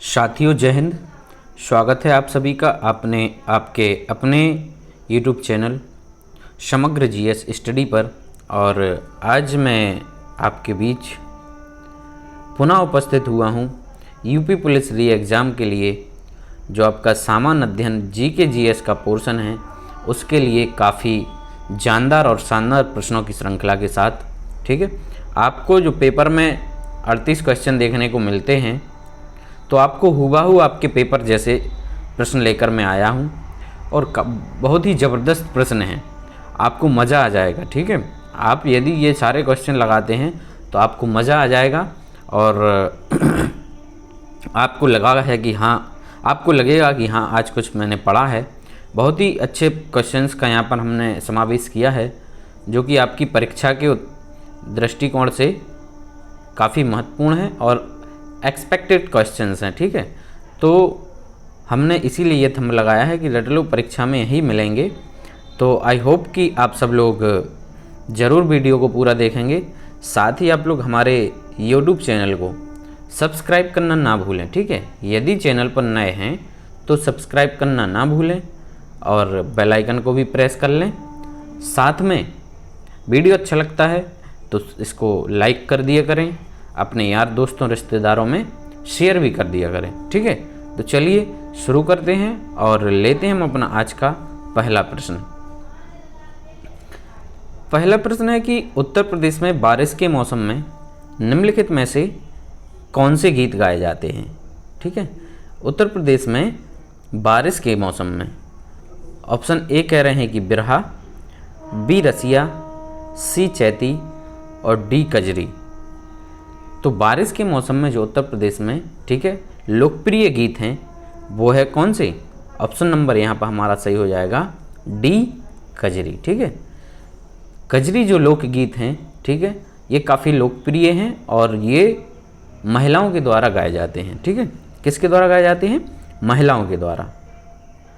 साथियों जय हिंद। स्वागत है आप सभी का आपके अपने YouTube चैनल समग्र जीएस स्टडी पर। और आज मैं आपके बीच पुनः उपस्थित हुआ हूँ यूपी पुलिस री एग्ज़ाम के लिए। जो आपका सामान्य अध्ययन जीके जीएस का पोर्शन है उसके लिए काफ़ी जानदार और शानदार प्रश्नों की श्रृंखला के साथ। ठीक है, आपको जो पेपर में 38 क्वेश्चन देखने को मिलते हैं तो आपको हुबहू आपके पेपर जैसे प्रश्न लेकर मैं आया हूँ और बहुत ही ज़बरदस्त प्रश्न हैं, आपको मज़ा आ जाएगा। ठीक है, आप यदि ये सारे क्वेश्चन लगाते हैं तो आपको मज़ा आ जाएगा और आपको लगेगा कि हाँ आज कुछ मैंने पढ़ा है। बहुत ही अच्छे क्वेश्चंस का यहाँ पर हमने समावेश किया है जो कि आपकी परीक्षा के दृष्टिकोण से काफ़ी महत्वपूर्ण है और एक्सपेक्टेड क्वेश्चंस हैं। ठीक है, तो हमने इसीलिए ये थंब लगाया है कि रट लो परीक्षा में यही मिलेंगे। तो आई होप कि आप सब लोग ज़रूर वीडियो को पूरा देखेंगे। साथ ही आप लोग हमारे यूट्यूब चैनल को सब्सक्राइब करना ना भूलें। ठीक है, यदि चैनल पर नए हैं तो सब्सक्राइब करना ना भूलें और बेल आइकन को भी प्रेस कर लें। साथ में वीडियो अच्छा लगता है तो इसको लाइक कर दिया करें, अपने यार दोस्तों रिश्तेदारों में शेयर भी कर दिया करें। ठीक है, तो चलिए शुरू करते हैं और लेते हैं हम अपना आज का पहला प्रश्न। पहला प्रश्न है कि उत्तर प्रदेश में बारिश के मौसम में निम्नलिखित में से कौन से गीत गाए जाते हैं। ठीक है, उत्तर प्रदेश में बारिश के मौसम में ऑप्शन ए कह रहे हैं कि बिरहा, बी रसिया, सी चैती और डी कजरी। तो बारिश के मौसम में जो उत्तर प्रदेश में ठीक है लोकप्रिय गीत हैं वो है कौन से। ऑप्शन नंबर यहाँ पर हमारा सही हो जाएगा डी कजरी। ठीक है, कजरी जो लोकगीत हैं ठीक है ये काफ़ी लोकप्रिय हैं और ये महिलाओं के द्वारा गाए जाते हैं। ठीक है, किसके द्वारा गाए जाते हैं, महिलाओं के द्वारा।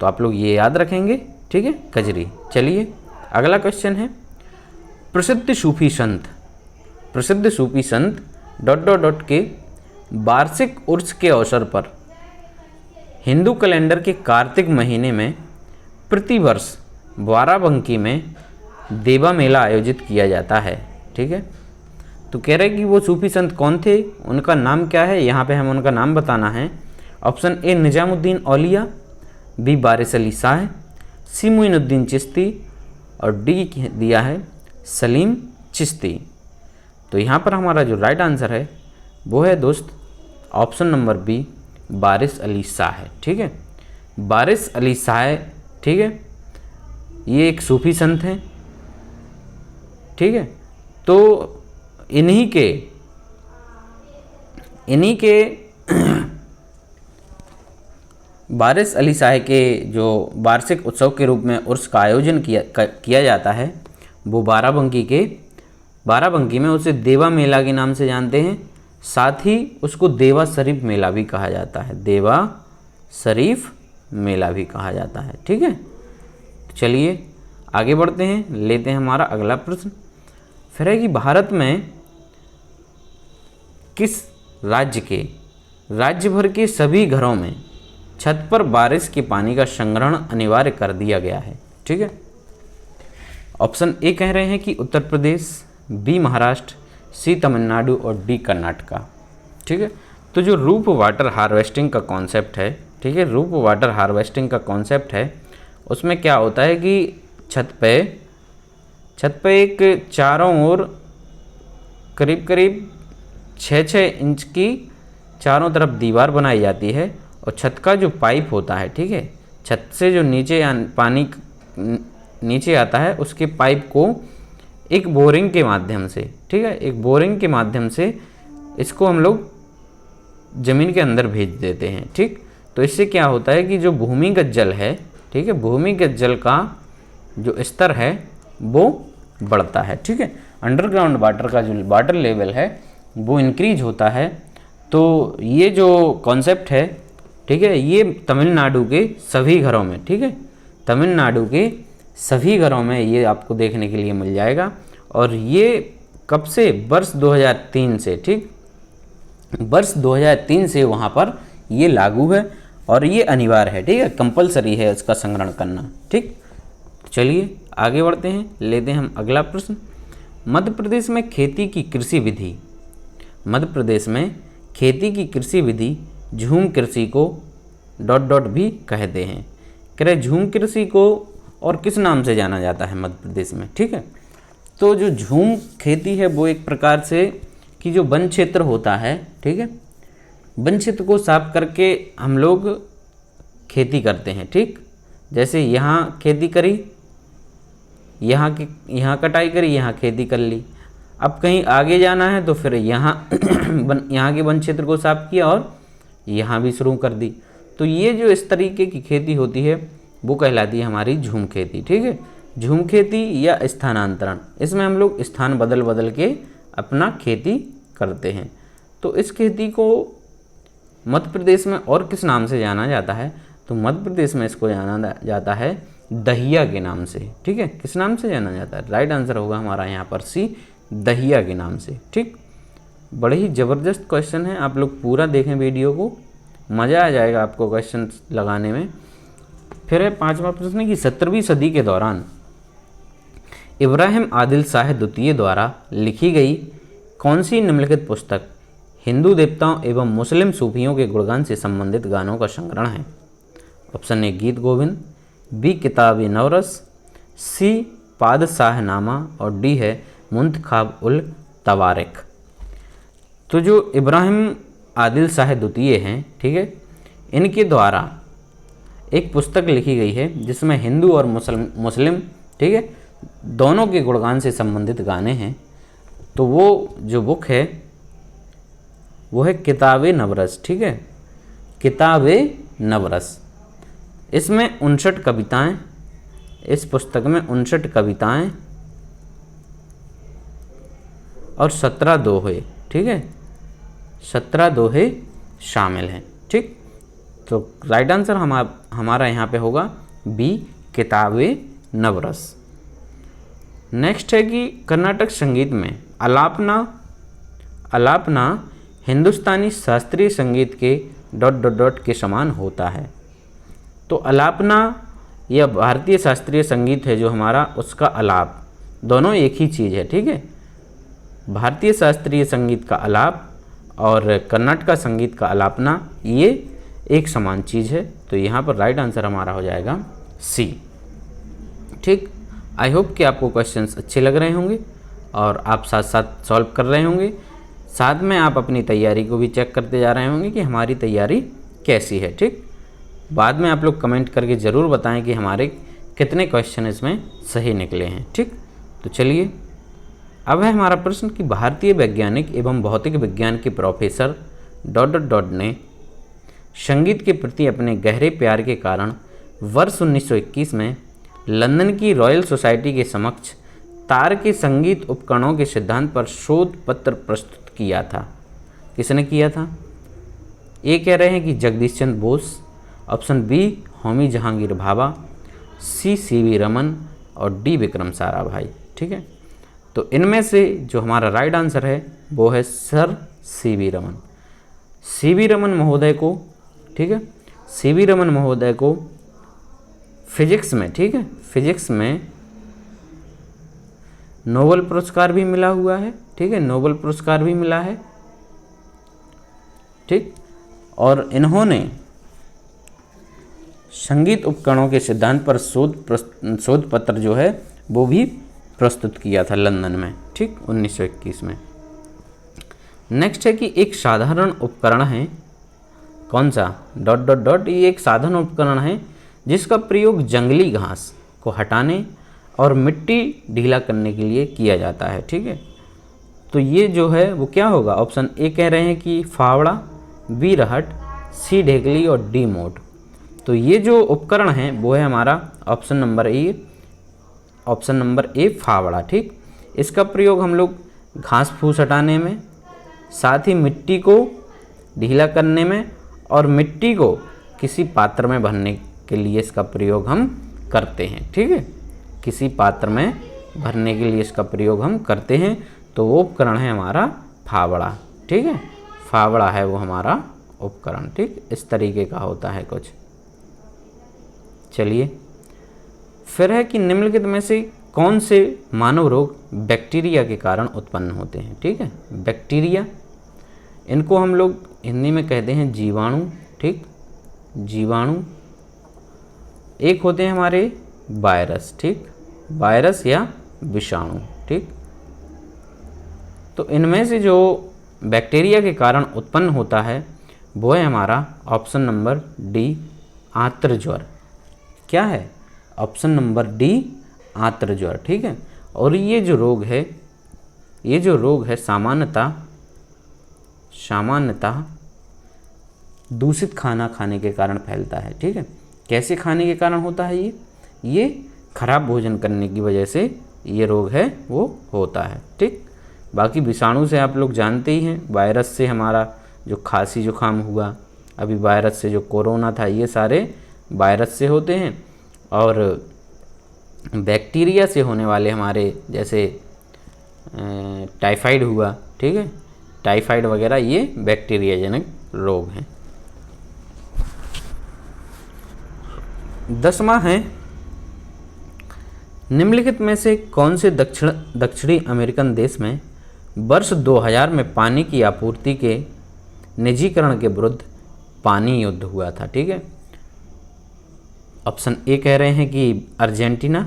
तो आप लोग ये याद रखेंगे। ठीक है, कजरी। चलिए अगला क्वेश्चन है, प्रसिद्ध सूफी संत ... के वार्षिक उर्स के अवसर पर हिंदू कैलेंडर के कार्तिक महीने में प्रतिवर्ष बाराबंकी में देवा मेला आयोजित किया जाता है। ठीक है, तो कह रहे हैं कि वो सूफी संत कौन थे, उनका नाम क्या है, यहाँ पे हमें उनका नाम बताना है। Option A Nizamuddin Auliya, B Waris Ali Shah, C Muinuddin Chishti और डी दिया है सलीम चिश्ती। तो यहाँ पर हमारा जो राइट आंसर है वो है दोस्त option number B Waris Ali Shah है। ठीक है, वारिस अली शाह ठीक है ये एक सूफी संत हैं। ठीक है, तो इन्हीं के वारिस अली शाह के जो वार्षिक उत्सव के रूप में उर्स का आयोजन किया जाता है वो बाराबंकी में उसे देवा मेला के नाम से जानते हैं। साथ ही उसको देवा शरीफ मेला भी कहा जाता है, देवा शरीफ मेला भी कहा जाता है। ठीक है, चलिए आगे बढ़ते हैं, लेते हैं हमारा अगला प्रश्न। फिर है कि भारत में किस राज्य भर के सभी घरों में छत पर बारिश के पानी का संग्रहण अनिवार्य कर दिया गया है। ठीक है, ऑप्शन ए कह रहे हैं कि उत्तर प्रदेश, बी महाराष्ट्र, सी तमिलनाडु और डी कर्नाटका। ठीक है, तो जो रूप वाटर हार्वेस्टिंग का कॉन्सेप्ट है, ठीक है रूप वाटर हार्वेस्टिंग का कॉन्सेप्ट है, उसमें क्या होता है कि छत पे एक चारों ओर करीब 6-6 इंच की चारों तरफ दीवार बनाई जाती है और छत का जो पाइप होता है, ठीक है छत से जो नीचे पानी नीचे आता है उसके पाइप को एक बोरिंग के माध्यम से, ठीक है एक बोरिंग के माध्यम से इसको हम लोग ज़मीन के अंदर भेज देते हैं। ठीक, तो इससे क्या होता है कि जो भूमिगत जल है, ठीक है भूमिगत जल का जो स्तर है वो बढ़ता है। ठीक है, अंडरग्राउंड वाटर का जो वाटर लेवल है वो इंक्रीज होता है। तो ये जो कॉन्सेप्ट है ठीक है ये तमिलनाडु के सभी घरों में, ठीक है तमिलनाडु के सभी घरों में ये आपको देखने के लिए मिल जाएगा। और ये कब से, वर्ष 2003 से, ठीक वर्ष 2003 से वहाँ पर ये लागू है और ये अनिवार्य है, ठीक है, कंपलसरी है इसका संग्रहण करना। ठीक, चलिए आगे बढ़ते हैं, लेते हैं हम अगला प्रश्न। मध्य प्रदेश में खेती की कृषि विधि, मध्य प्रदेश में खेती की कृषि विधि झूम कृषि को ... भी कहते हैं। कह रहे झूम कृषि को और किस नाम से जाना जाता है मध्य प्रदेश में। ठीक है, तो जो झूम खेती है वो एक प्रकार से कि जो वन क्षेत्र होता है, ठीक है, वन क्षेत्र को साफ करके हम लोग खेती करते हैं। ठीक, जैसे यहाँ खेती करी, यहाँ कटाई करी, यहाँ खेती कर ली। अब कहीं आगे जाना है तो फिर यहाँ यहाँ के वन क्षेत्र को साफ किया और यहाँ भी शुरू कर दी। तो ये जो इस तरीके की खेती होती है वो कहलाती है हमारी झूम खेती। ठीक है, झूम खेती या स्थानांतरण, इसमें हम लोग स्थान बदल बदल के अपना खेती करते हैं। तो इस खेती को मध्य प्रदेश में और किस नाम से जाना जाता है, तो मध्य प्रदेश में इसको जाना जाता है दहिया के नाम से। ठीक है, किस नाम से जाना जाता है, राइट आंसर होगा हमारा यहाँ पर सी, दहिया के नाम से। ठीक, बड़े ही ज़बरदस्त क्वेश्चन है, आप लोग पूरा देखें वीडियो को, मज़ा आ जाएगा आपको क्वेश्चन लगाने में। फिर है पांचवा प्रश्न कि 17वीं सदी के दौरान इब्राहिम आदिल शाह द्वितीय द्वारा लिखी गई कौन सी निम्नलिखित पुस्तक हिंदू देवताओं एवं मुस्लिम सूफियों के गुणगान से संबंधित गानों का संग्रहण है। ऑप्शन ए गीत गोविंद, बी किताब नवरस, सी पादशाहनामा और डी है मुंतखाब उल तवारिक। तो जो इब्राहिम आदिल शाह द्वितीय हैं, ठीक है, इनके द्वारा एक पुस्तक लिखी गई है जिसमें हिंदू और मुस्लिम, ठीक है, दोनों के गुणगान से संबंधित गाने हैं। तो वो जो बुक है वो है किताब नवरस। ठीक है, किताब नवरस, इसमें 59 कविताएं, इस पुस्तक में 59 कविताएं और 17 दोहे, ठीक है, 17 दोहे शामिल हैं। ठीक, तो राइट आंसर हमारा यहाँ पे होगा बी, किताब नवरस। नेक्स्ट है कि कर्नाटक संगीत में आलापना हिंदुस्तानी शास्त्रीय संगीत के ... के समान होता है। तो आलापना या भारतीय शास्त्रीय संगीत है जो हमारा, उसका आलाप, दोनों एक ही चीज़ है। ठीक है, भारतीय शास्त्रीय संगीत का आलाप और कर्नाटक संगीत का आलापना ये एक समान चीज़ है। तो यहाँ पर राइट आंसर हमारा हो जाएगा सी। ठीक, आई होप कि आपको क्वेश्चंस अच्छे लग रहे होंगे और आप साथ साथ सॉल्व कर रहे होंगे, साथ में आप अपनी तैयारी को भी चेक करते जा रहे होंगे कि हमारी तैयारी कैसी है। ठीक, बाद में आप लोग कमेंट करके ज़रूर बताएं कि हमारे कितने क्वेश्चन इसमें सही निकले हैं। ठीक, तो चलिए अब है हमारा प्रश्न कि भारतीय वैज्ञानिक एवं भौतिक विज्ञान के प्रोफेसर ... ने संगीत के प्रति अपने गहरे प्यार के कारण वर्ष 1921 में लंदन की रॉयल सोसाइटी के समक्ष तार के संगीत उपकरणों के सिद्धांत पर शोध पत्र प्रस्तुत किया था। किसने किया था? ए कह रहे हैं कि जगदीश चंद्र बोस, ऑप्शन बी होमी जहांगीर भाभा, सी सी.वी. रमन और डी विक्रम साराभाई। ठीक है, तो इनमें से जो हमारा राइट आंसर है वो है sir CV. Raman. CV. Raman महोदय को, ठीक है, सी.वी. रमन महोदय को फिजिक्स में, ठीक है, फिजिक्स में नोबेल पुरस्कार भी मिला हुआ है। ठीक है, नोबेल पुरस्कार भी मिला है। ठीक, और इन्होंने संगीत उपकरणों के सिद्धांत पर शोध पत्र जो है वो भी प्रस्तुत किया था लंदन में। ठीक, 1921 में। नेक्स्ट है कि एक साधारण उपकरण है, कौन सा ... ये एक साधारण उपकरण है जिसका प्रयोग जंगली घास को हटाने और मिट्टी ढीला करने के लिए किया जाता है। ठीक है, तो ये जो है वो क्या होगा? ऑप्शन ए कह रहे हैं कि फावड़ा, बी रहट, सी ढेकली और डी मोट। तो ये जो उपकरण है वो है हमारा ऑप्शन नंबर ए फावड़ा। ठीक, इसका प्रयोग हम लोग घास फूस हटाने में, साथ ही मिट्टी को ढीला करने में और मिट्टी को किसी पात्र में भरने के लिए इसका प्रयोग हम करते हैं। ठीक है, किसी पात्र में भरने के लिए इसका प्रयोग हम करते हैं। तो वो उपकरण है हमारा फावड़ा। ठीक है, फावड़ा है वो हमारा उपकरण, ठीक, इस तरीके का होता है कुछ। चलिए, फिर है कि निम्नलिखित में से कौन से मानव रोग बैक्टीरिया के कारण उत्पन्न होते हैं। ठीक है, बैक्टीरिया, इनको हम लोग हिंदी में कहते हैं जीवाणु। ठीक, जीवाणु। एक होते हैं हमारे वायरस। ठीक, वायरस या विषाणु। ठीक, तो इनमें से जो बैक्टीरिया के कारण उत्पन्न होता है वो है हमारा ऑप्शन नंबर डी, आंत्र ज्वर। क्या है? ऑप्शन नंबर डी, आंत्र ज्वर। ठीक है, और ये जो रोग है सामान्यतः दूषित खाना खाने के कारण फैलता है। ठीक है, कैसे खाने के कारण होता है? ये खराब भोजन करने की वजह से ये रोग है वो होता है। ठीक, बाकी विषाणु से आप लोग जानते ही हैं, वायरस से हमारा जो खांसी जुकाम हुआ, अभी वायरस से जो कोरोना था, ये सारे वायरस से होते हैं। और बैक्टीरिया से होने वाले हमारे जैसे टाइफाइड हुआ, ठीक है, टाइफाइड वगैरह ये बैक्टीरिया जनित रोग हैं। 10वां है, निम्नलिखित में से कौन से दक्षिणी अमेरिकन देश में वर्ष 2000 में पानी की आपूर्ति के निजीकरण के विरुद्ध पानी युद्ध हुआ था? ठीक है, ऑप्शन ए कह रहे हैं कि अर्जेंटीना,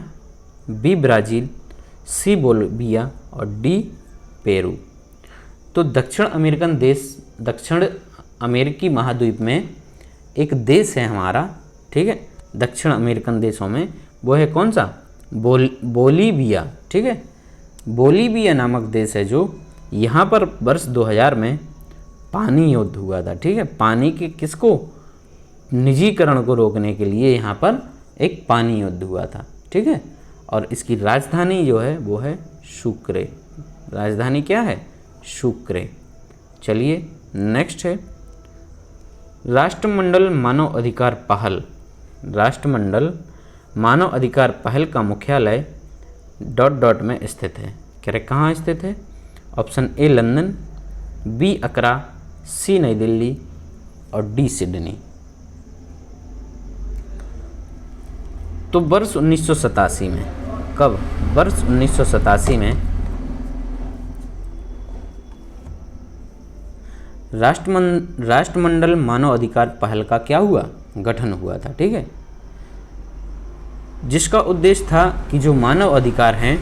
बी ब्राज़ील, सी बोलिविया और डी पेरू। तो दक्षिण अमेरिकी महाद्वीप में एक देश है हमारा, ठीक है, दक्षिण अमेरिकन देशों में, वो है कौन सा? बोलिविया। ठीक है, बोलिविया नामक देश है जो यहाँ पर वर्ष 2000 में पानी युद्ध हुआ था। ठीक है, पानी के किसको? निजीकरण को रोकने के लिए यहाँ पर एक पानी युद्ध हुआ था। ठीक है, और इसकी राजधानी जो है वो है सुक्रे। राजधानी क्या है? सुक्रे। चलिए, नेक्स्ट है, राष्ट्रमंडल मानव अधिकार पहल का मुख्यालय ... में स्थित है। कह रहे कहाँ स्थित है? ऑप्शन ए लंदन, बी अकरा, सी नई दिल्ली और डी सिडनी। तो वर्ष 1987 में, कब? वर्ष 1987 में राष्ट्रमंडल मानव अधिकार पहल का क्या हुआ? गठन हुआ था। ठीक है, जिसका उद्देश्य था कि जो मानव अधिकार हैं,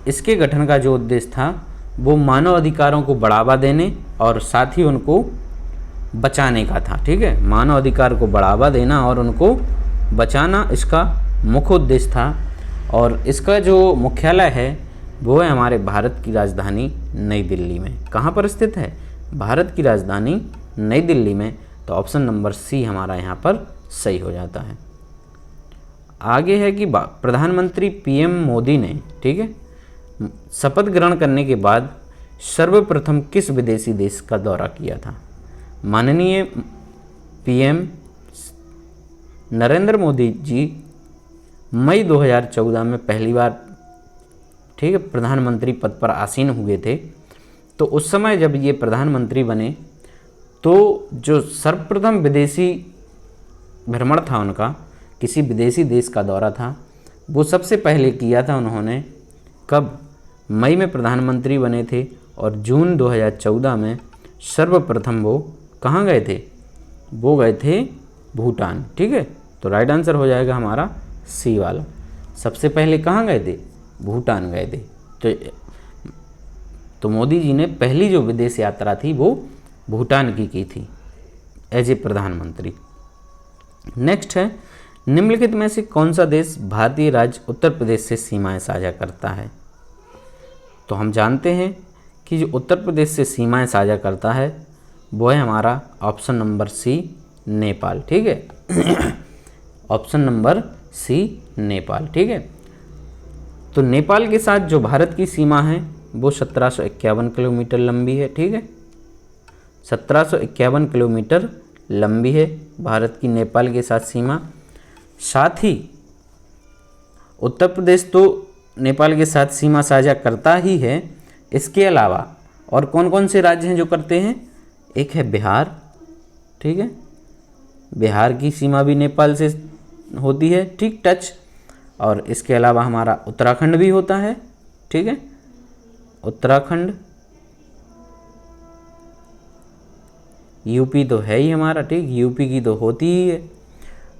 इसके गठन का जो उद्देश्य था वो मानव अधिकारों को बढ़ावा देने और साथ ही उनको बचाने का था। ठीक है, मानव अधिकार को बढ़ावा देना और उनको बचाना इसका मुख्य उद्देश्य था। और इसका जो मुख्यालय है वो है हमारे भारत की राजधानी नई दिल्ली में। कहाँ पर स्थित है? भारत की राजधानी नई दिल्ली में। तो ऑप्शन नंबर सी हमारा यहाँ पर सही हो जाता है। आगे है कि प्रधानमंत्री पीएम मोदी ने, ठीक है, शपथ ग्रहण करने के बाद सर्वप्रथम किस विदेशी देश का दौरा किया था? माननीय पीएम नरेंद्र मोदी जी मई 2014 में पहली बार, ठीक है, प्रधानमंत्री पद पर आसीन हुए थे। तो उस समय जब ये प्रधानमंत्री बने तो जो सर्वप्रथम विदेशी भ्रमण था उनका, किसी विदेशी देश का दौरा था, वो सबसे पहले किया था उन्होंने। कब? मई में प्रधानमंत्री बने थे और जून 2014 में सर्वप्रथम वो कहाँ गए थे? वो गए थे भूटान। ठीक है, तो राइट आंसर हो जाएगा हमारा सी वाला। सबसे पहले कहाँ गए थे? भूटान गए थे। तो मोदी जी ने पहली जो विदेश यात्रा थी वो भूटान की थी एज ए प्रधानमंत्री। नेक्स्ट है, निम्नलिखित में से कौन सा देश भारतीय राज्य उत्तर प्रदेश से सीमाएं साझा करता है? तो हम जानते हैं कि जो उत्तर प्रदेश से सीमाएं साझा करता है वो है हमारा ऑप्शन नंबर सी, नेपाल। ठीक है, ऑप्शन नंबर सी, नेपाल। ठीक है, तो नेपाल के साथ जो भारत की सीमा है वो 1751 किलोमीटर लंबी है। ठीक है, 1751 किलोमीटर लंबी है भारत की नेपाल के साथ सीमा। साथ ही उत्तर प्रदेश तो नेपाल के साथ सीमा साझा करता ही है, इसके अलावा और कौन कौन से राज्य हैं जो करते हैं? एक है बिहार, ठीक है, बिहार की सीमा भी नेपाल से होती है, ठीक, टच। और इसके अलावा हमारा उत्तराखंड भी होता है, ठीक है, उत्तराखंड, यूपी तो है ही हमारा, ठीक, यूपी की तो होती ही है।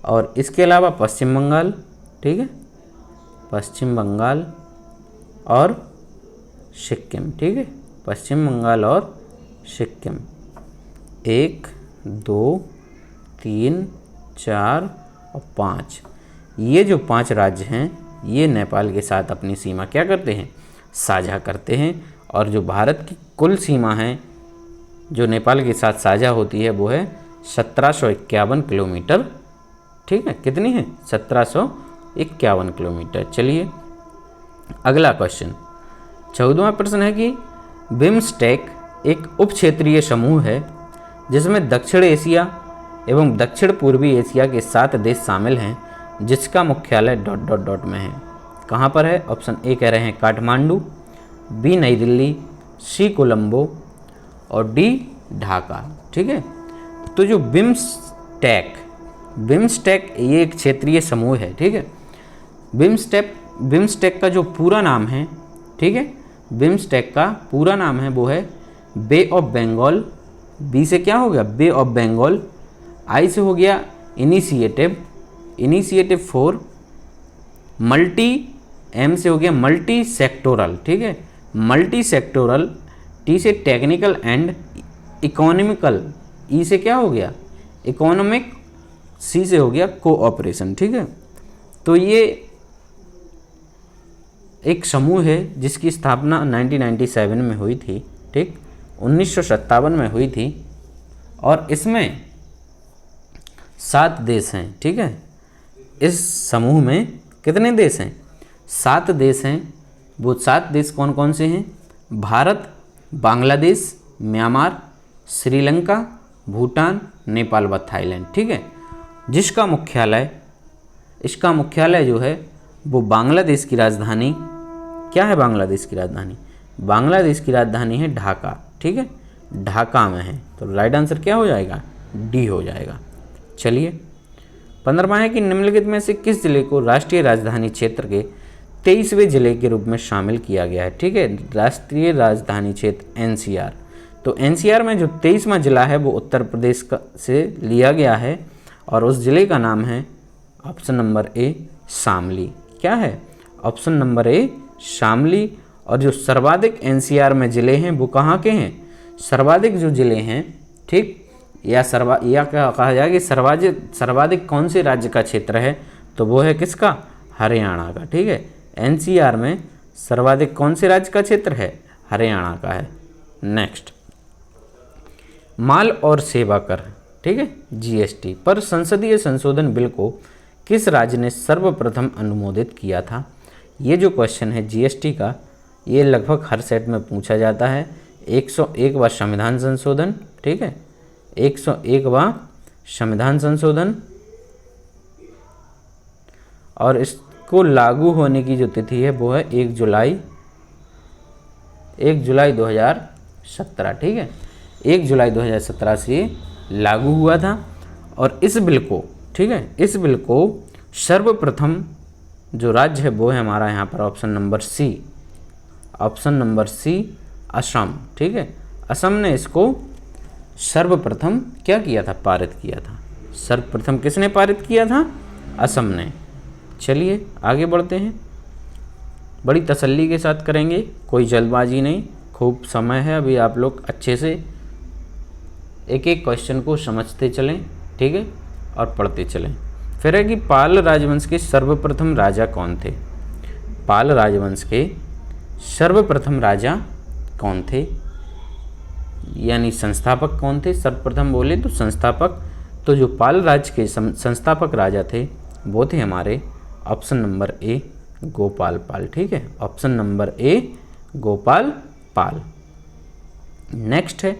और इसके अलावा पश्चिम बंगाल, ठीक है, पश्चिम बंगाल और सिक्किम, ठीक है, पश्चिम बंगाल और सिक्किम। 1 2 3 4 और 5, ये जो 5 राज्य हैं ये नेपाल के साथ अपनी सीमा क्या करते हैं, साझा करते हैं। और जो भारत की कुल सीमा है जो नेपाल के साथ साझा होती है वो है 1751 किलोमीटर, ठीक है, कितनी है, 1751 किलोमीटर। चलिए अगला क्वेश्चन, 14वां प्रश्न है कि बिम्स्टेक एक उप क्षेत्रीय समूह है जिसमें दक्षिण एशिया एवं दक्षिण पूर्वी एशिया के 7 देश शामिल हैं, जिसका मुख्यालय ... में है। कहाँ पर है? ऑप्शन ए कह रहे हैं काठमांडू, बी नई दिल्ली, सी कोलंबो और डी ढाका, ठीक है। तो जो बिम्स्टेक ये एक क्षेत्रीय समूह है, ठीक है। बिम्स्टेक का जो पूरा नाम है, ठीक है, बिम्स्टेक का पूरा नाम है वो है बे ऑफ बंगाल, बी से क्या हो गया, बे ऑफ बंगाल, आई से हो गया इनिशिएटिव फॉर मल्टी, एम से हो गया मल्टी सेक्टोरल, ठीक है, मल्टी सेक्टोरल, टी से टेक्निकल एंड इकोनॉमिकल, ई से क्या हो गया इकोनॉमिक, सी से हो गया कोऑपरेशन, ठीक है। तो ये एक समूह है जिसकी स्थापना 1997 में हुई थी, ठीक, 1957 में हुई थी। और इसमें 7 देश हैं, ठीक है। इस समूह में कितने देश हैं? 7 देश हैं। वो 7 देश कौन कौन से हैं? भारत, बांग्लादेश, म्यांमार, श्रीलंका, भूटान, नेपाल व थाईलैंड, ठीक है। जिसका मुख्यालय, इसका मुख्यालय जो है वो बांग्लादेश की राजधानी, क्या है बांग्लादेश की राजधानी? बांग्लादेश की राजधानी है ढाका, ठीक है, ढाका में है। तो राइट आंसर क्या हो जाएगा? डी हो जाएगा। चलिए 15वां है कि निम्नलिखित में से किस जिले को राष्ट्रीय राजधानी क्षेत्र के 23वें जिले के रूप में शामिल किया गया है, ठीक है, राष्ट्रीय राजधानी क्षेत्र एनसीआर। तो एनसीआर में जो 23वां जिला है वो उत्तर प्रदेश का से लिया गया है और उस जिले का नाम है ऑप्शन नंबर ए शामली। क्या है? Option number A Shamli. और जो सर्वाधिक एनसीआर में जिले हैं वो कहाँ के हैं? सर्वाधिक जो जिले हैं, ठीक, या क्या कहा जाए कि सर्वाधिक कौन से राज्य का क्षेत्र है? तो वो है किसका? हरियाणा का, ठीक है। एनसीआर में सर्वाधिक कौन से राज्य का क्षेत्र है? हरियाणा का है। नेक्स्ट, माल और सेवा कर, ठीक है, जीएसटी पर संसदीय संशोधन बिल को किस राज्य ने सर्वप्रथम अनुमोदित किया था? ये जो क्वेश्चन है जीएसटी का, ये लगभग हर सेट में पूछा जाता है। 101वां संविधान संशोधन, ठीक है, 101वां संविधान संशोधन, और इसको लागू होने की जो तिथि है वो है 1 जुलाई 2017, ठीक है, 1 जुलाई 2017 से लागू हुआ था। और इस बिल को, ठीक है, इस बिल को सर्वप्रथम जो राज्य है वो है हमारा यहाँ पर ऑप्शन नंबर सी असम, ठीक है। असम ने इसको सर्वप्रथम क्या किया था? पारित किया था। सर्वप्रथम किसने पारित किया था? असम ने। चलिए आगे बढ़ते हैं, बड़ी तसल्ली के साथ करेंगे, कोई जल्दबाजी नहीं, खूब समय है अभी, आप लोग अच्छे से एक एक क्वेश्चन को समझते चलें, ठीक है, और पढ़ते चलें। फिर है कि पाल राजवंश के सर्वप्रथम राजा कौन थे? पाल राजवंश के सर्वप्रथम राजा कौन थे, यानी संस्थापक कौन थे? सर्वप्रथम बोले तो संस्थापक, तो जो पाल राज्य के संस्थापक राजा थे वो थे हमारे ऑप्शन नंबर ए गोपाल पाल, ठीक है, option number A Gopal Pal. Next है,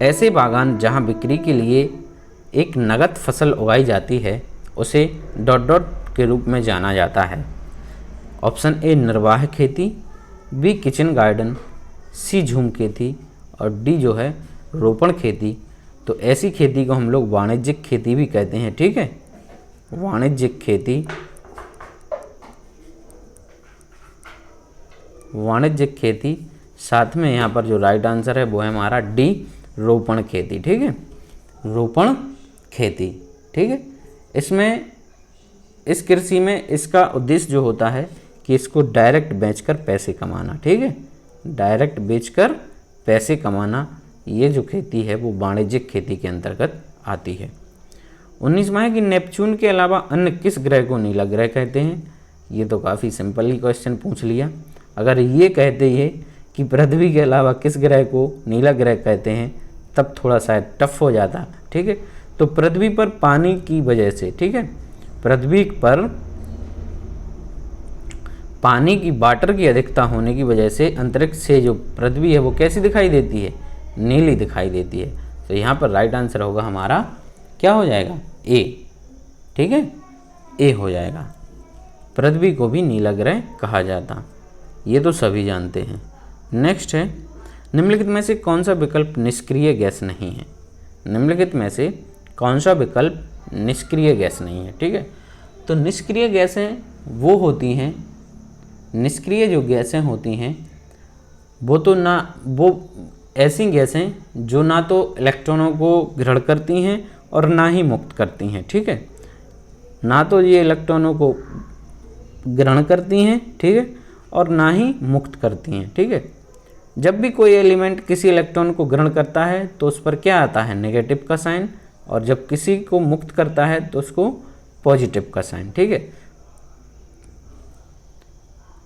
ऐसे बागान जहां बिक्री के लिए एक नगद फसल उगाई जाती है उसे ... के रूप में जाना जाता है। ऑप्शन ए निर्वाह खेती, बी किचन गार्डन, सी झूम खेती और डी जो है रोपण खेती, तो ऐसी खेती को हम लोग वाणिज्यिक खेती भी कहते हैं। ठीक है, वाणिज्यिक खेती, वाणिज्यिक खेती। साथ में यहाँ पर जो राइट आंसर है वो है हमारा डी, रोपण खेती। ठीक है, रोपण खेती। ठीक है, इसमें इस कृषि में इसका उद्देश्य जो होता है कि इसको डायरेक्ट बेचकर पैसे कमाना। ठीक है, डायरेक्ट बेचकर पैसे कमाना, ये जो खेती है वो वाणिज्यिक खेती के अंतर्गत आती है। 19वां है कि नेपच्यून के अलावा अन्य किस ग्रह को नीला ग्रह कहते हैं। ये तो काफ़ी सिंपल ही क्वेश्चन पूछ लिया। अगर ये कहते ही कि पृथ्वी के अलावा किस ग्रह को नीला ग्रह कहते हैं तब थोड़ा शायद टफ हो जाता। ठीक है, तो पृथ्वी पर पानी की वजह से, ठीक है, पृथ्वी पर पानी की वाटर की अधिकता होने की वजह से अंतरिक्ष से जो पृथ्वी है वो कैसी दिखाई देती है, नीली दिखाई देती है। तो यहाँ पर राइट आंसर होगा हमारा क्या हो जाएगा, ए। ठीक है, ए हो जाएगा। पृथ्वी को भी नीला ग्रह कहा जाता, ये तो सभी जानते हैं। नेक्स्ट है, निम्नलिखित में से कौन सा विकल्प निष्क्रिय गैस नहीं है। निम्नलिखित में से कौन सा विकल्प निष्क्रिय गैस नहीं है। ठीक है, तो निष्क्रिय गैसें वो होती हैं, निष्क्रिय जो गैसें होती हैं वो तो ना, वो ऐसी गैसें जो ना तो इलेक्ट्रॉनों को ग्रहण करती हैं और ना ही मुक्त करती हैं। ठीक है, ना तो ये इलेक्ट्रॉनों को ग्रहण करती हैं, ठीक है, और ना ही मुक्त करती हैं। ठीक है, जब भी कोई एलिमेंट किसी इलेक्ट्रॉन को ग्रहण करता है तो उस पर क्या आता है, नेगेटिव का साइन, और जब किसी को मुक्त करता है तो उसको पॉजिटिव का साइन। ठीक है,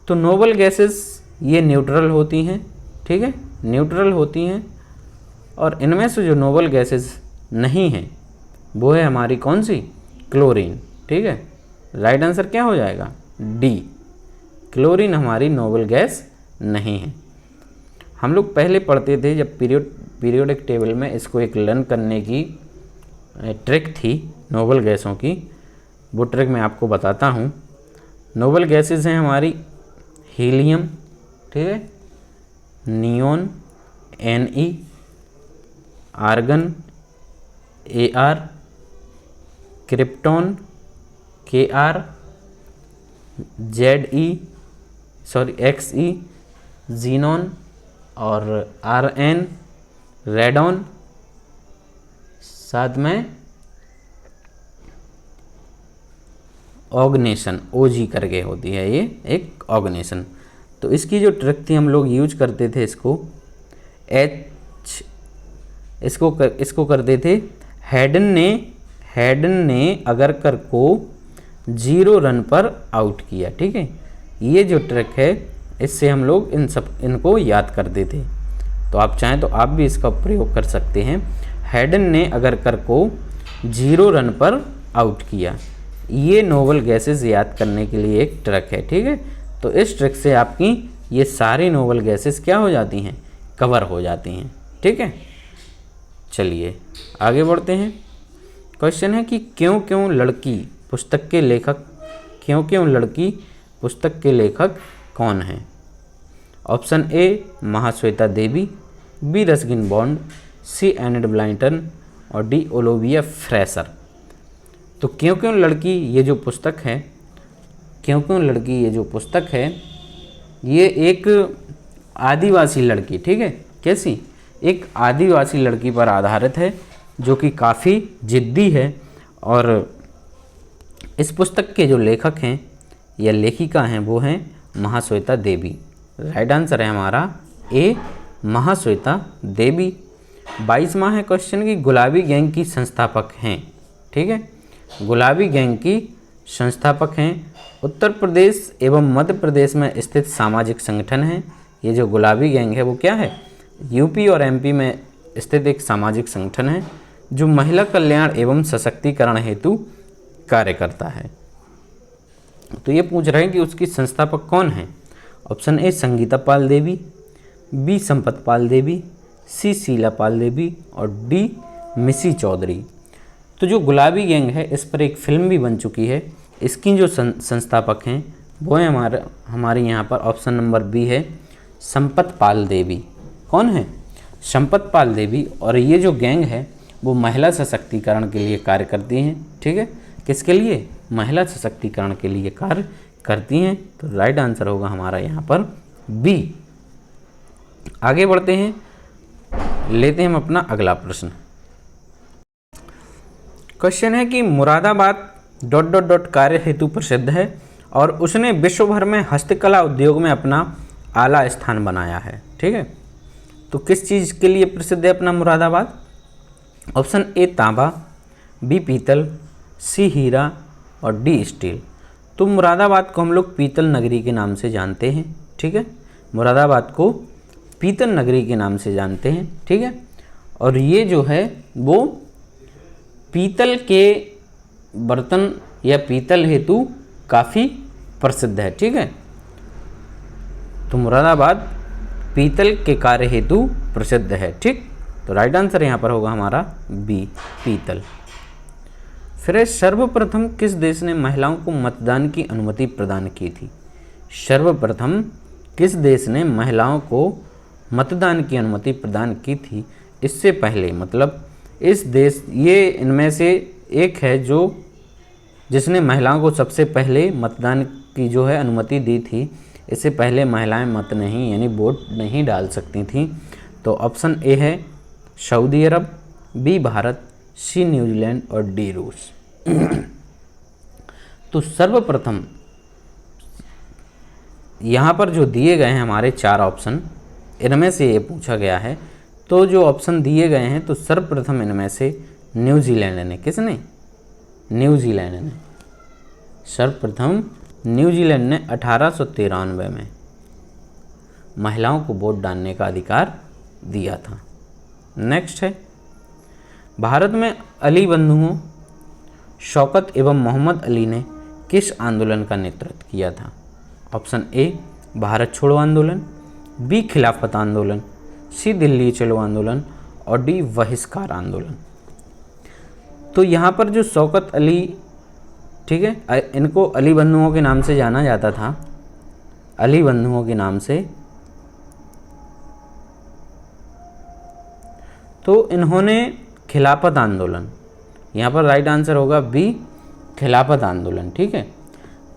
तो नोबल गैसेस ये न्यूट्रल होती हैं। ठीक है, न्यूट्रल होती हैं, और इनमें से जो नोबल गैसेस नहीं हैं वो है हमारी कौन सी, क्लोरीन। ठीक है, राइट आंसर क्या हो जाएगा, डी, क्लोरीन हमारी नोबल गैस नहीं है। हम लोग पहले पढ़ते थे जब पीरियोडिक टेबल में, इसको एक लर्न करने की ट्रिक थी नोबल गैसों की, वो ट्रिक मैं आपको बताता हूँ। नोबल गैसेस हैं हमारी हीलियम, ठीक है, neon Ne, argon Ar, krypton Kr, Xe, xenon और Rn, रेडॉन, साथ में ऑर्गेनेशन OG करके होती है ये एक ऑर्गेनेशन। तो इसकी जो ट्रिक थी हम लोग यूज करते थे इसको इसको करते थे हैडन ने अगरकर को 0 रन पर आउट किया। ठीक है, ये जो ट्रिक है इससे हम लोग इनको याद करते थे। तो आप चाहें तो आप भी इसका प्रयोग कर सकते हैं। हैडन ने अगरकर को 0 रन पर आउट किया, ये नोबल गैसेस याद करने के लिए एक ट्रिक है। ठीक है, तो इस ट्रिक से आपकी ये सारी नोबल गैसेस क्या हो जाती हैं, कवर हो जाती हैं। ठीक है, चलिए आगे बढ़ते हैं। क्वेश्चन है कि क्यों क्यों लड़की पुस्तक के लेखक कौन हैं। Option A Mahasweta Devi, B Ruskin Bond, C Enid Blyton और डी ओलिविया फ्रेशर। तो क्यों क्यों लड़की ये जो पुस्तक है ये एक आदिवासी लड़की, ठीक है, कैसी, एक आदिवासी लड़की पर आधारित है जो कि काफ़ी जिद्दी है। और इस पुस्तक के जो लेखक हैं या लेखिका हैं वो हैं महाश्वेता देवी। राइट आंसर है हमारा ए, महाश्वेता देवी। 22वां है क्वेश्चन कि गुलाबी गैंग की संस्थापक हैं। ठीक है, गुलाबी गैंग की संस्थापक हैं उत्तर प्रदेश एवं मध्य प्रदेश में स्थित सामाजिक संगठन है। ये जो गुलाबी गैंग है वो क्या है, यूपी और एमपी में स्थित एक सामाजिक संगठन है जो महिला कल्याण एवं सशक्तिकरण हेतु कार्य करता है। तो ये पूछ रहे हैं कि उसकी संस्थापक कौन है। Option A Sangeeta Pal Devi, B Sampat Pal Devi, C Sheela Pal Devi और डी मिसी चौधरी। तो जो गुलाबी गैंग है इस पर एक फिल्म भी बन चुकी है। इसकी जो संस्थापक हैं वो है हमारे यहाँ पर ऑप्शन नंबर बी है संपत पाल देवी। कौन है, संपत पाल देवी और ये जो गैंग है वो महिला सशक्तिकरण के लिए कार्य करती हैं। ठीक है, किसके लिए? महिला सशक्तिकरण के लिए कार्य करती हैं। तो राइट आंसर होगा हमारा यहाँ पर बी। आगे बढ़ते हैं, लेते हैं हम अपना अगला प्रश्न। क्वेश्चन है कि मुरादाबाद ... कार्य हेतु प्रसिद्ध है और उसने विश्व भर में हस्तकला उद्योग में अपना आला स्थान बनाया है। ठीक है, तो किस चीज़ के लिए प्रसिद्ध है अपना मुरादाबाद? ऑप्शन ए तांबा, बी पीतल, सी हीरा और डी स्टील। तो मुरादाबाद को हम लोग पीतल नगरी के नाम से जानते हैं। ठीक है, मुरादाबाद को पीतल नगरी के नाम से जानते हैं। ठीक है, और ये जो है वो पीतल के बर्तन या पीतल हेतु काफ़ी प्रसिद्ध है। ठीक है, तो मुरादाबाद पीतल के कार्य हेतु प्रसिद्ध है। ठीक, तो राइट आंसर यहाँ पर होगा हमारा बी पीतल। फिर सर्वप्रथम किस देश ने महिलाओं को मतदान की अनुमति प्रदान की थी? सर्वप्रथम किस देश ने महिलाओं को मतदान की अनुमति प्रदान की थी? इससे पहले मतलब इस देश, ये इनमें से एक है जो जिसने महिलाओं को सबसे पहले मतदान की जो है अनुमति दी थी। इससे पहले महिलाएं मत नहीं यानी वोट नहीं डाल सकती थीं। तो ऑप्शन ए है सऊदी अरब, बी भारत, सी न्यूजीलैंड और डी रूस। तो सर्वप्रथम यहाँ पर जो दिए गए हैं हमारे 4 ऑप्शन, इनमें से ये पूछा गया है। तो जो ऑप्शन दिए गए हैं तो सर्वप्रथम इनमें से न्यूजीलैंड ने, किसने? न्यूजीलैंड ने, सर्वप्रथम न्यूजीलैंड ने 1893 में महिलाओं को वोट डालने का अधिकार दिया था। नेक्स्ट है, भारत में अली बंधुओं शौकत एवं मोहम्मद अली ने किस आंदोलन का नेतृत्व किया था? ऑप्शन ए भारत छोड़ो आंदोलन, बी खिलाफत आंदोलन, सी दिल्ली चलो आंदोलन और डी बहिष्कार आंदोलन। तो यहाँ पर जो शौकत अली, ठीक है, इनको अली बंधुओं के नाम से जाना जाता था, अली बंधुओं के नाम से। तो इन्होंने खिलाफत आंदोलन, यहाँ पर राइट आंसर होगा बी खिलाफत आंदोलन। ठीक है,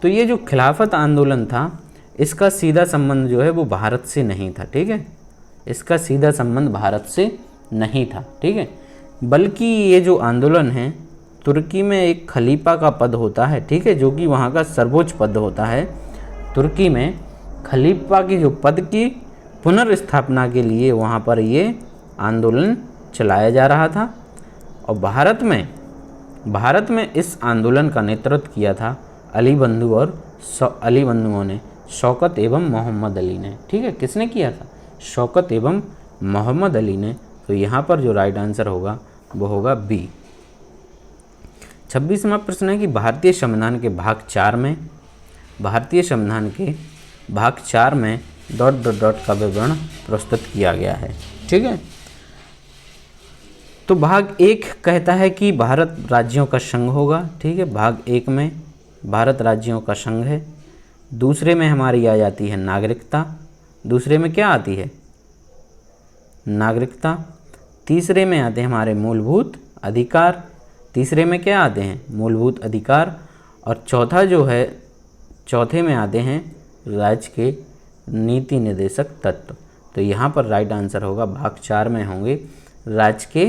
तो ये जो खिलाफत आंदोलन था इसका सीधा संबंध जो है वो भारत से नहीं था। ठीक है, इसका सीधा संबंध भारत से नहीं था। ठीक है, बल्कि ये जो आंदोलन है, तुर्की में एक खलीफा का पद होता है। ठीक है, जो कि वहाँ का सर्वोच्च पद होता है। तुर्की में खलीफा की जो पद की पुनर्स्थापना के लिए वहाँ पर ये आंदोलन चलाया जा रहा था। और भारत में इस आंदोलन का नेतृत्व किया था अली बंधु और अली बंधुओं ने, शौकत एवं मोहम्मद अली ने। ठीक है, किसने किया था? शौकत एवं मोहम्मद अली ने। तो यहाँ पर जो राइट आंसर होगा वो होगा बी। 26वां प्रश्न है कि भारतीय संविधान के भाग 4 में, भारतीय संविधान के भाग 4 में ... का विवरण प्रस्तुत किया गया है। ठीक है, तो भाग 1 कहता है कि भारत राज्यों का संघ होगा। ठीक है, भाग 1 में भारत राज्यों का संघ है। दूसरे में हमारी आ जाती है नागरिकता। दूसरे में क्या आती है? नागरिकता। तीसरे में आते हैं हमारे मूलभूत अधिकार। तीसरे में क्या आते हैं? मूलभूत अधिकार। और चौथा जो है, चौथे में आते हैं राज्य के नीति निर्देशक तत्व। तो यहाँ पर राइट आंसर होगा भाग 4 में होंगे राज्य के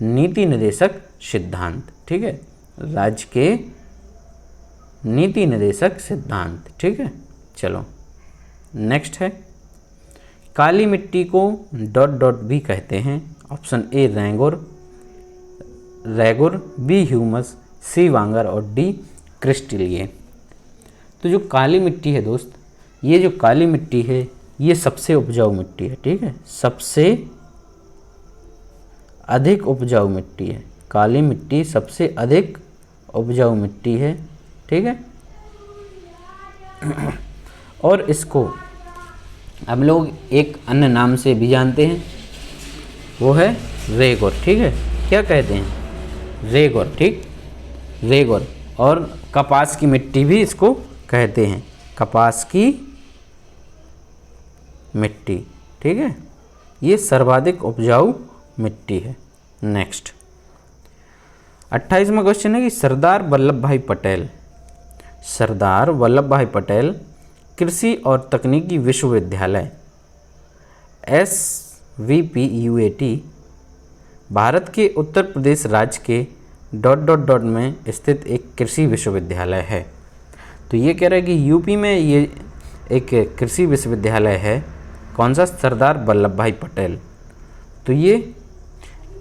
नीति निर्देशक सिद्धांत। ठीक है, राज्य के नीति निर्देशक सिद्धांत। ठीक है, चलो नेक्स्ट है, काली मिट्टी को ... भी कहते हैं। ऑप्शन ए रैगुर, बी ह्यूमस, सी वांगर और डी क्रिस्टलीय। तो जो काली मिट्टी है दोस्त, ये जो काली मिट्टी है ये सबसे उपजाऊ मिट्टी है। ठीक है, सबसे अधिक उपजाऊ मिट्टी है। काली मिट्टी सबसे अधिक उपजाऊ मिट्टी है। ठीक है, और इसको हम लोग एक अन्य नाम से भी जानते हैं, वो है रेगोर। ठीक है, क्या कहते हैं? रेगोर। ठीक, रेगोर। और कपास की मिट्टी भी इसको कहते हैं, कपास की मिट्टी। ठीक है, ये सर्वाधिक उपजाऊ मिट्टी है। नेक्स्ट 28वां क्वेश्चन है कि सरदार वल्लभ भाई पटेल कृषि और तकनीकी विश्वविद्यालय SVPUAT भारत के उत्तर प्रदेश राज्य के ... में स्थित एक कृषि विश्वविद्यालय है। तो ये कह रहा है कि यूपी में ये एक कृषि विश्वविद्यालय है। कौन सा? सरदार वल्लभ भाई पटेल। तो ये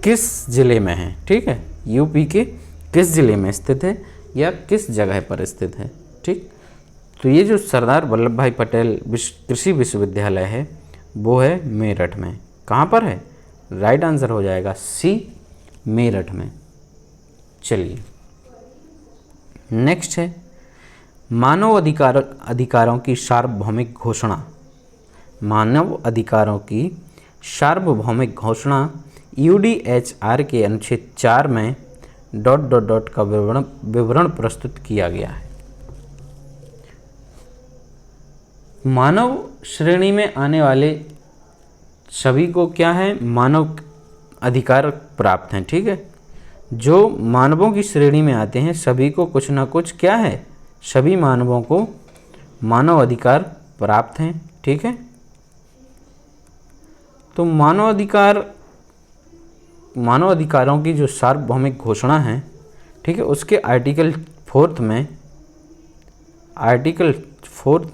किस ज़िले में है? ठीक है, यूपी के किस ज़िले में स्थित है या किस जगह पर स्थित है? ठीक, तो ये जो सरदार वल्लभ भाई पटेल कृषि विश्वविद्यालय है वो है मेरठ में। कहाँ पर है? राइट आंसर हो जाएगा सी, मेरठ में। चलिए नेक्स्ट है मानव अधिकारों की सार्वभौमिक घोषणा। मानव अधिकारों की सार्वभौमिक घोषणा UDHR के अनुच्छेद 4 में ... का विवरण प्रस्तुत किया गया है। मानव श्रेणी में आने वाले सभी को क्या है? मानव अधिकार प्राप्त हैं। ठीक है, जो मानवों की श्रेणी में आते हैं सभी को कुछ ना कुछ क्या है? सभी मानवों को मानव अधिकार प्राप्त हैं। ठीक है, तो मानव अधिकारों की जो सार्वभौमिक घोषणा है, ठीक है, उसके आर्टिकल 4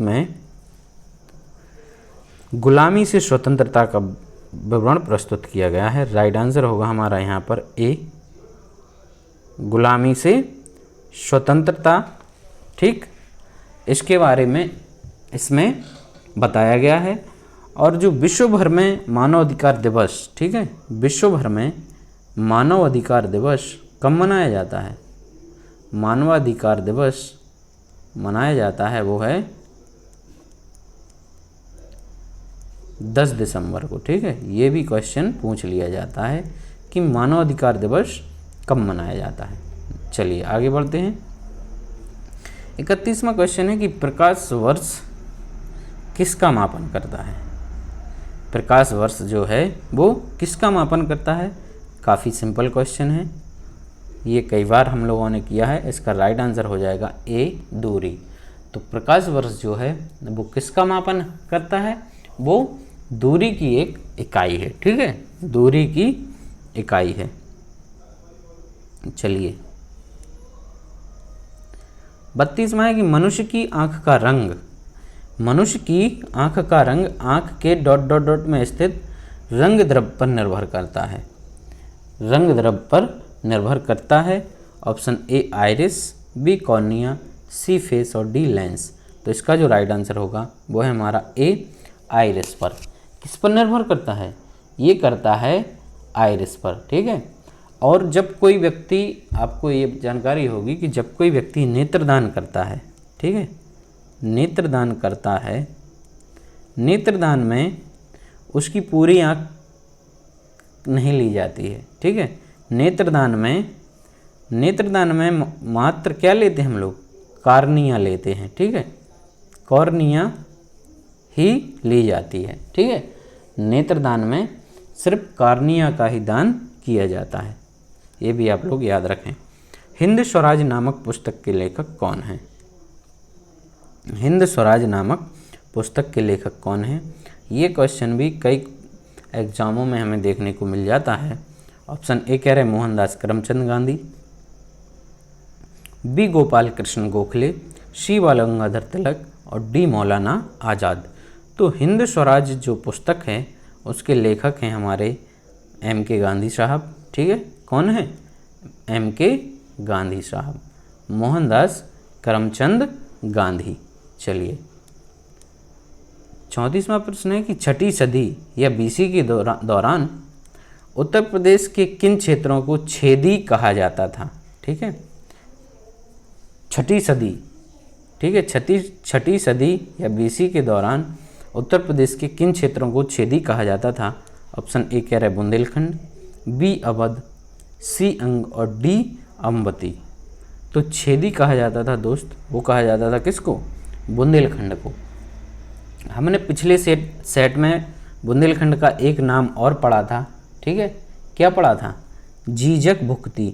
में गुलामी से स्वतंत्रता का विवरण प्रस्तुत किया गया है। राइट आंसर होगा हमारा यहाँ पर ए, गुलामी से स्वतंत्रता। ठीक, इसके बारे में इसमें बताया गया है। और जो विश्व भर में मानव अधिकार दिवस, ठीक है, विश्व भर में मानव अधिकार दिवस कब मनाया जाता है? मानवाधिकार दिवस मनाया जाता है वो है 10 दिसंबर को। ठीक है, ये भी क्वेश्चन पूछ लिया जाता है कि मानवाधिकार दिवस कब मनाया जाता है। चलिए आगे बढ़ते हैं। 31वां क्वेश्चन है कि प्रकाश वर्ष किसका मापन करता है? प्रकाश वर्ष जो है वो किसका मापन करता है? काफ़ी सिंपल क्वेश्चन है, ये कई बार हम लोगों ने किया है। इसका राइट आंसर हो जाएगा ए, दूरी। तो प्रकाश वर्ष जो है वो किसका मापन करता है? वो दूरी की एक इकाई है। ठीक है, दूरी की इकाई है। चलिए 32वां है कि मनुष्य की आँख का रंग आँख के ... में स्थित रंग द्रव्य पर निर्भर करता है। रंग द्रव्य पर निर्भर करता है। Option A iris, B cornea, C face और डी लेंस। तो इसका जो राइट आंसर होगा वो है हमारा ए, आइरिस पर। किस पर निर्भर करता है? ये करता है आइरिस पर। ठीक है, और जब कोई व्यक्ति, आपको ये जानकारी होगी कि जब कोई व्यक्ति नेत्रदान करता है, ठीक है, नेत्रदान करता है, नेत्रदान में उसकी पूरी आँख नहीं ली जाती है। ठीक है, नेत्रदान में मात्र क्या लेते हैं हम लोग? कॉर्निया लेते हैं। ठीक है, कॉर्निया ही ली जाती है। ठीक है, नेत्रदान में सिर्फ कॉर्निया का ही दान किया जाता है, ये भी आप लोग याद रखें। हिंद स्वराज नामक पुस्तक के लेखक कौन हैं? हिंद स्वराज नामक पुस्तक के लेखक कौन हैं? ये क्वेश्चन भी कई एग्जामों में हमें देखने को मिल जाता है। ऑप्शन ए कह रहे हैं मोहनदास करमचंद गांधी, बी गोपाल कृष्ण गोखले, सी बाल गंगाधर तिलक और डी मौलाना आज़ाद। तो हिंद स्वराज जो पुस्तक है उसके लेखक हैं हमारे M.K. गांधी साहब। ठीक है, कौन है? M.K. गांधी साहब, मोहनदास करमचंद गांधी। चलिए 34वां प्रश्न है कि छठी सदी या BC के दौरान उत्तर प्रदेश के किन क्षेत्रों को छेदी कहा जाता था? ठीक है, छठी सदी, ठीक है, छठी सदी या BC के दौरान उत्तर प्रदेश के किन क्षेत्रों को छेदी कहा जाता था? ऑप्शन ए कह रहे हैं बुंदेलखंड, बी अवध, सी अंग और डी अम्बती। तो छेदी कहा जाता था दोस्त, वो कहा जाता था किसको? बुंदेलखंड को। हमने पिछले सेट में बुंदेलखंड का एक नाम और पढ़ा था, ठीक है, क्या पढ़ा था? जीजक भुक्ति।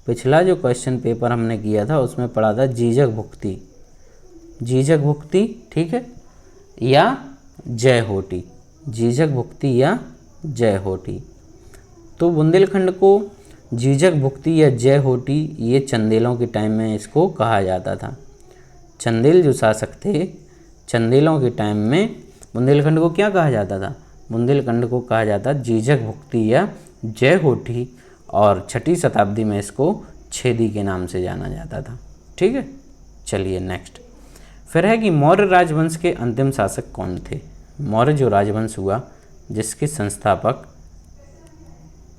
पिछला जो क्वेश्चन पेपर हमने किया था उसमें पढ़ा था जीजक भुक्ति, जीजक भुक्ति, ठीक है, या जय होटी, जीजक भुक्ति या जय होटी। तो बुंदेलखंड को जीजक भुक्ति या जय होटी ये चंदेलों के टाइम में इसको कहा जाता था। चंदेल जो शासक थे, चंदेलों के टाइम में बुंदेलखंड को क्या कहा जाता था? बुंदेलखंड को कहा जाता जीजक भुक्ति या जय होटी, और 6वीं शताब्दी में इसको छेदी के नाम से जाना जाता था। ठीक है, चलिए नेक्स्ट फिर है कि मौर्य राजवंश के अंतिम शासक कौन थे? मौर्य जो राजवंश हुआ जिसके संस्थापक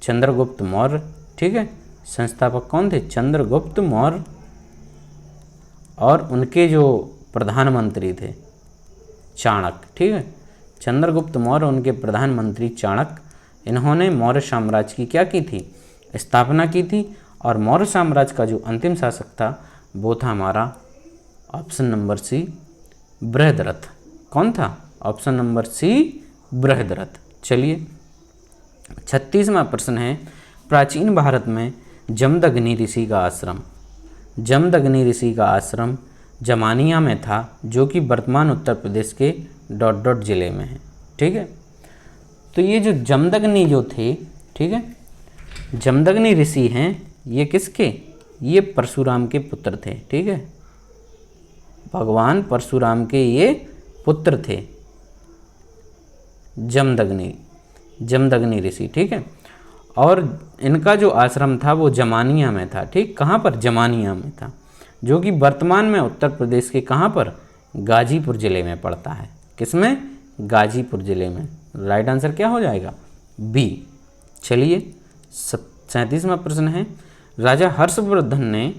चंद्रगुप्त मौर्य, ठीक है, संस्थापक कौन थे? चंद्रगुप्त मौर्य, और उनके जो प्रधानमंत्री थे चाणक्य, ठीक है, चंद्रगुप्त मौर्य उनके प्रधानमंत्री चाणक्य, इन्होंने मौर्य साम्राज्य की क्या की थी? स्थापना की थी। और मौर्य साम्राज्य का जो अंतिम शासक था वो था हमारा ऑप्शन नंबर सी बृहद्रथ। कौन था? Option number C Brihadratha. चलिए 36वां प्रश्न है, प्राचीन भारत में जमदग्नि ऋषि का आश्रम, जमदग्नि ऋषि का आश्रम जमानिया में था, जो कि वर्तमान उत्तर प्रदेश के ... जिले में है। ठीक है, तो ये जो जमदग्नि जो थे, ठीक है, जमदग्नि ऋषि हैं, ये किसके? ये परशुराम के पुत्र थे। ठीक है, भगवान परशुराम के ये पुत्र थे जमदग्नि, जमदग्नि ऋषि। ठीक है, और इनका जो आश्रम था वो जमानिया में था। ठीक, कहाँ पर? जमानिया में था, जो कि वर्तमान में उत्तर प्रदेश के कहाँ पर? गाजीपुर ज़िले में पड़ता है। किसमें? गाजीपुर ज़िले में। राइट आंसर क्या हो जाएगा? बी। चलिए 37वां प्रश्न है, राजा हर्षवर्धन ने ...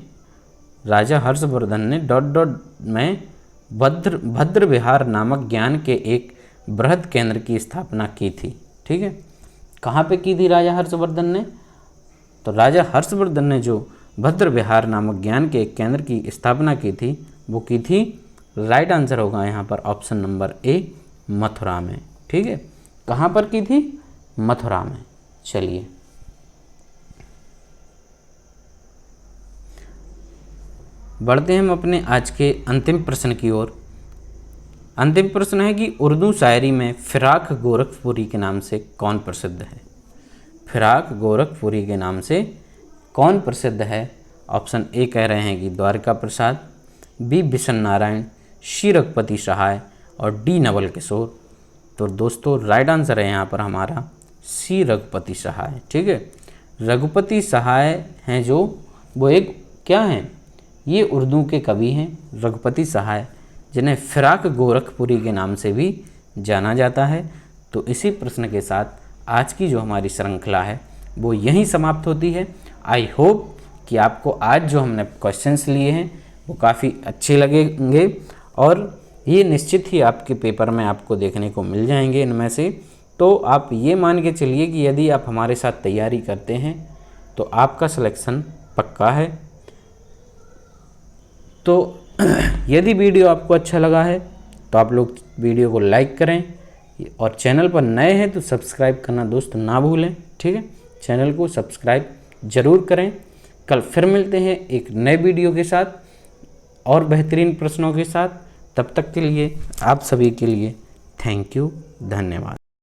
में भद्र विहार नामक ज्ञान के एक बृहद केंद्र की स्थापना की थी। ठीक है, कहाँ पे की थी राजा हर्षवर्धन ने? तो राजा हर्षवर्धन ने जो भद्र विहार नामक ज्ञान के एक केंद्र की स्थापना की थी वो की थी, राइट आंसर होगा यहाँ पर ऑप्शन नंबर ए, मथुरा में। ठीक है, कहाँ पर की थी? मथुरा में। चलिए बढ़ते हैं हम अपने आज के अंतिम प्रश्न की ओर। अंतिम प्रश्न है कि उर्दू शायरी में फिराक गोरखपुरी के नाम से कौन प्रसिद्ध है? फिराक गोरखपुरी के नाम से कौन प्रसिद्ध है? ऑप्शन ए कह रहे हैं कि द्वारका प्रसाद, बी बिशन नारायण, सी रघुपति सहाय, और डी नवल किशोर। तो दोस्तों राइट आंसर है यहाँ पर हमारा सी रघुपति सहाय। ठीक है, रघुपति सहाय हैं जो वो एक क्या हैं? ये उर्दू के कवि हैं रघुपति सहाय, जिन्हें फिराक गोरखपुरी के नाम से भी जाना जाता है। तो इसी प्रश्न के साथ आज की जो हमारी श्रृंखला है वो यहीं समाप्त होती है। आई होप कि आपको आज जो हमने क्वेश्चंस लिए हैं वो काफ़ी अच्छे लगेंगे, और ये निश्चित ही आपके पेपर में आपको देखने को मिल जाएंगे इनमें से। तो आप ये मान के चलिए कि यदि आप हमारे साथ तैयारी करते हैं तो आपका सिलेक्शन पक्का है। तो यदि वीडियो आपको अच्छा लगा है तो आप लोग वीडियो को लाइक करें, और चैनल पर नए हैं तो सब्सक्राइब करना दोस्त ना भूलें। ठीक है, चैनल को सब्सक्राइब ज़रूर करें। कल फिर मिलते हैं एक नए वीडियो के साथ और बेहतरीन प्रश्नों के साथ। तब तक के लिए आप सभी के लिए थैंक यू, धन्यवाद।